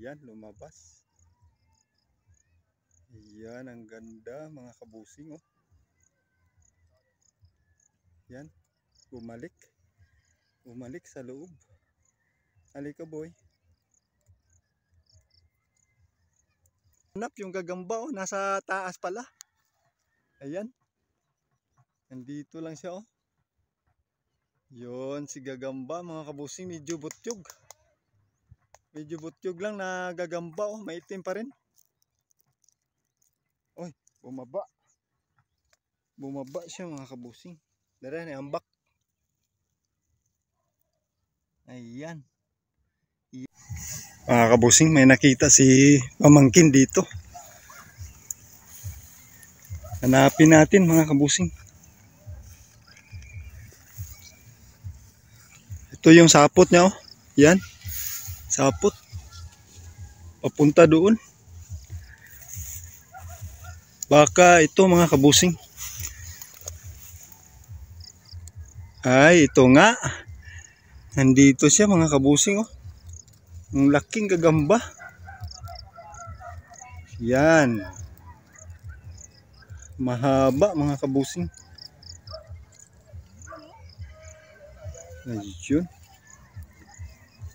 Ayan, lumabas. Ayan, ang ganda mga kabusing, oh. Ayan, bumalik. Bumalik sa loob. Halika, boy. Hanap yung gagamba, oh. Nasa taas pala. Ayan. Nandito lang siya, oh. Yun, si gagamba mga kabusing, medyo butyog. Medyo butyog lang na gagamba, oh. Maitim pa rin. Oy, bumaba. Bumaba siya mga kabusing. Dara ni ambak. Ayan. Mga kabusing, may nakita si pamangkin dito. Hanapin natin mga kabusing. Ito yung sapot niya, oh. Yan. Sapot. Papunta doon. Baka ito mga kabusing. Ay, ito nga. Nandito siya mga kabusing, oh. Ang laking gagamba. Yan. Mahaba mga kabusing. Ayun.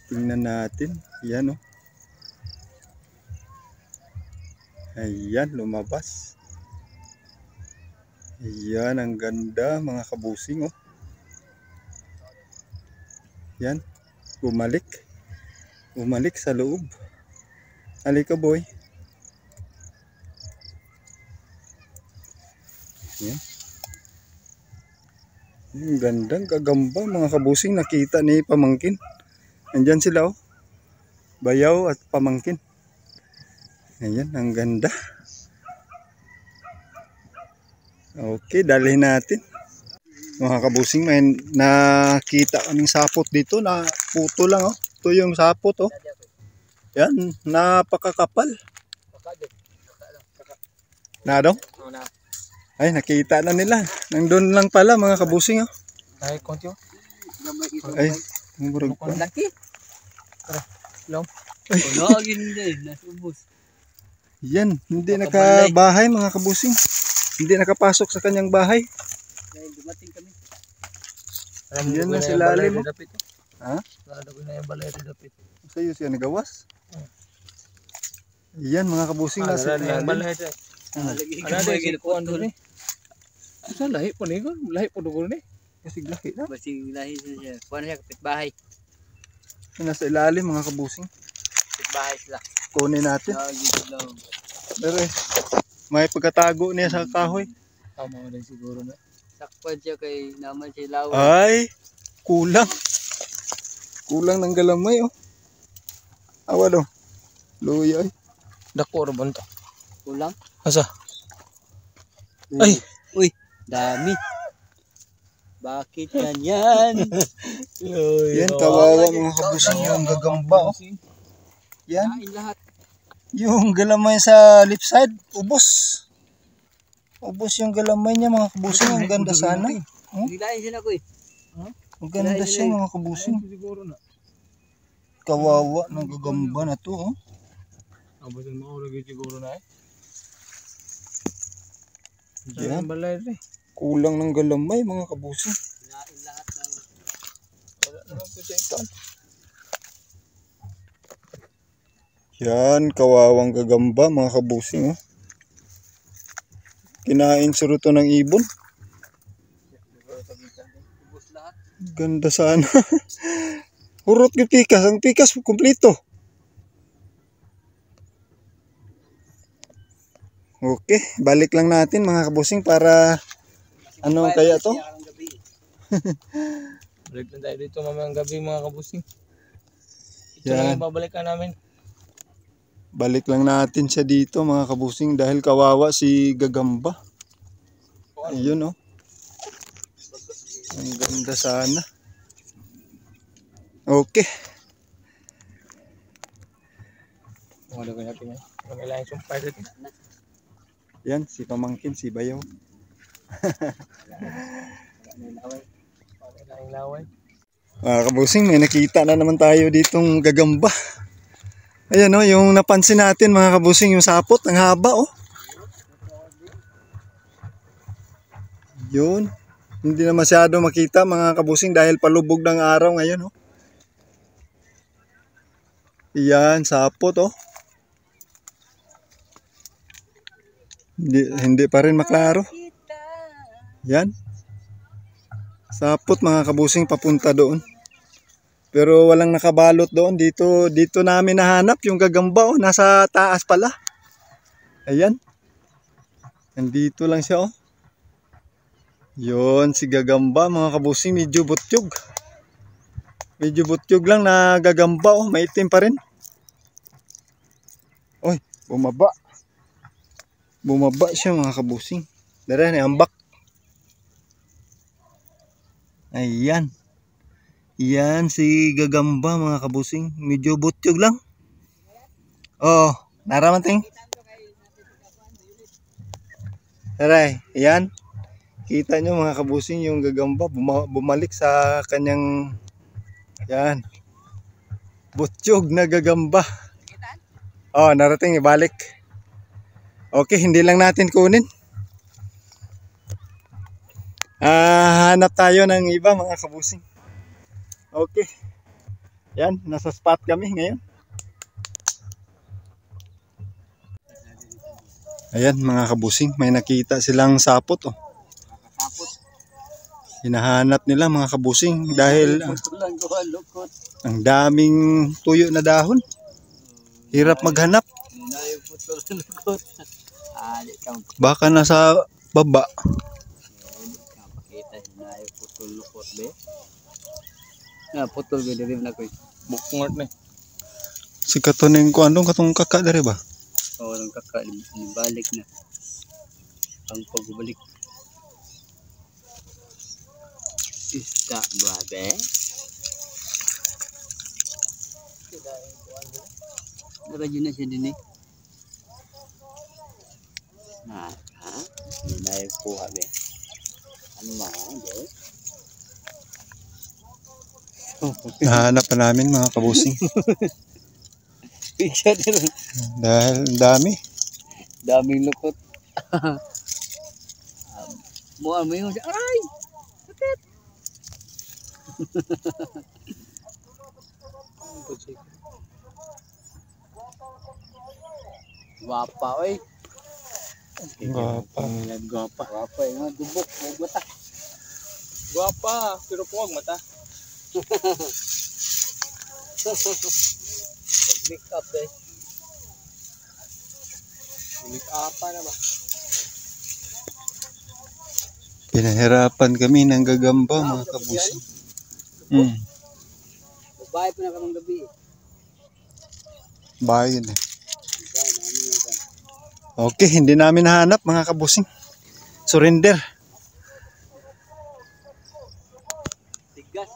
Tingnan natin. Yan, oh. Ayan, lumabas. Ayan, ang ganda mga kabusing, oh. Yan, bumalik. Bumalik sa loob. Halika, boy. Yan. Ang gandang gagamba mga kabusing, nakita ni pamangkin. Andyan sila, oh. Bayaw at pamangkin. Ayan, ang ganda. Okay, dalhin natin. Mga kabusing, may nakita kaming sapot dito na puto lang, oh. Ito yung sapot, oh. Yan, napakakapal. Na daw? Ay, nakita na nila. Nandun lang pala mga kabusing, oh. Ay, konti, oh. Ay, murag pa. Laki. Long. Ay. Hindi, nasubos. Yan, hindi nakabahay mga kabusing. Hindi nakapasok sa kanyang bahay. Dumating kami. Yan na si lalim, oh. Ha? Lalo ko na yung balay rin dapit. Sa'yo siya nagawas? Yan mga kabusing, nasa yung balay rin. Ano na yung ginakuan doon eh? Saan lahi po niyo? Lahi po doon eh? Kasi lahi na. Basing lahi siya. Kuha na siya kapitbahay. Nasa ilalim mga kabusing. Kapitbahay sila. Kunin natin. Lang. Pero eh, may pagkatago niya sa kahoy. Tama rin siguro na. Sakpan siya kay naman siya lawan. Ay, kulang. Kulang ng galamay, oh. Awa daw. Luya, ay. Dako rin to. Kulang? Asa? Ay! Uy! Dami! Bakit ganyan? Yan, kawawa mga kabusing yung gagamba, oh. Yan. Kain lahat. Yung galamay sa left side, ubos. Ubos yung galamay niya mga kabusing. Ang ganda sana. Nilain siya na ko eh. Ang ganda siya mga kabusing. Kawawa ng gagamba na to, oh. Abos yung maulagay siguro na eh. Yan. Balay rin. Kulang ng galamay mga kabusing. Nilain lahat ng... Wala naman po dyan. Yan, kawawang gagamba mga kabusing, oh. Kinain suruto ng ibon. Ganda sana. Hurot yung pikas. Ang pikas kumplito. Okay, balik lang natin mga kabusing para ano kaya to? Balik lang tayo dito mamayang gabi mga kabusing. Ito Yan. lang yung babalikan namin. Balik lang natin siya dito mga kabusing dahil kawawa si gagamba. Ayun, oh. Ang ganda sana. Okay. Wala ko natin eh. Kung ilang sumpay dito. Yan, si pamangkin, si Bayaw. Wala ilang laway. Mga kabusing, may nakita na naman tayo ditong gagamba. Ayan oh, yung napansin natin mga kabusing, yung sapot, ang haba oh. Yun. Hindi na masyado makita mga kabusing dahil palubog ng araw ngayon oh. Yan, sapot oh. Hindi pa rin maklaro. Yan. Sapot mga kabusing papunta doon. Pero walang nakabalot doon. Dito namin nahanap yung gagamba oh. Nasa taas pala. Ayan. Nandito lang siya oh. Yun, si gagamba mga kabusing, medyo butyog. Medyo butyog lang na gagamba oh. Maitim pa rin. Oy, bumaba. Bumaba siya mga kabusing. Dara ni ambak. Ayan. Yan si gagamba mga kabusing. Medyo butyog lang. Oh, naraman ting. Aray, ayan. Kita nyo mga kabusing yung gagamba bumalik sa kanyang yan. Butyog na gagamba. Oh, narating ibalik. Okay, hindi lang natin kunin. Hanap tayo ng iba mga kabusing. Okay. Yan, nasa spot kami ngayon. Ayan mga kabusing, may nakita silang sapot oh. Hinahanap nila mga kabusing dahil ang daming tuyo na dahon. Hirap maghanap. Baka nasa baba. Putol ko diri na ko. Bukngot na. Si katuning ko andong katong kaka dari ba? Oo, nang balik na. Ang pagbalik. Isda babe. Radyo na siya din eh. Ha? Hindi na yung kuha be. Ano mga be? Nahanap pa namin mga kabusing. Picture din. Dahil dami. Daming lukot. Buwan mo yung siya. Aray! Sakit! Guwapa oy. Guwapa. Guwapa. Guwapa yung dubok. Huwag mata. Guwapa. Pero huwag mata. Make up eh. Make up na ba? Pinahirapan kami ng gagamba mga kabusing. Babae pa na kamang gabi. Bayan eh. Okay, hindi namin nahanap mga kabusing. Surrender. Tigas.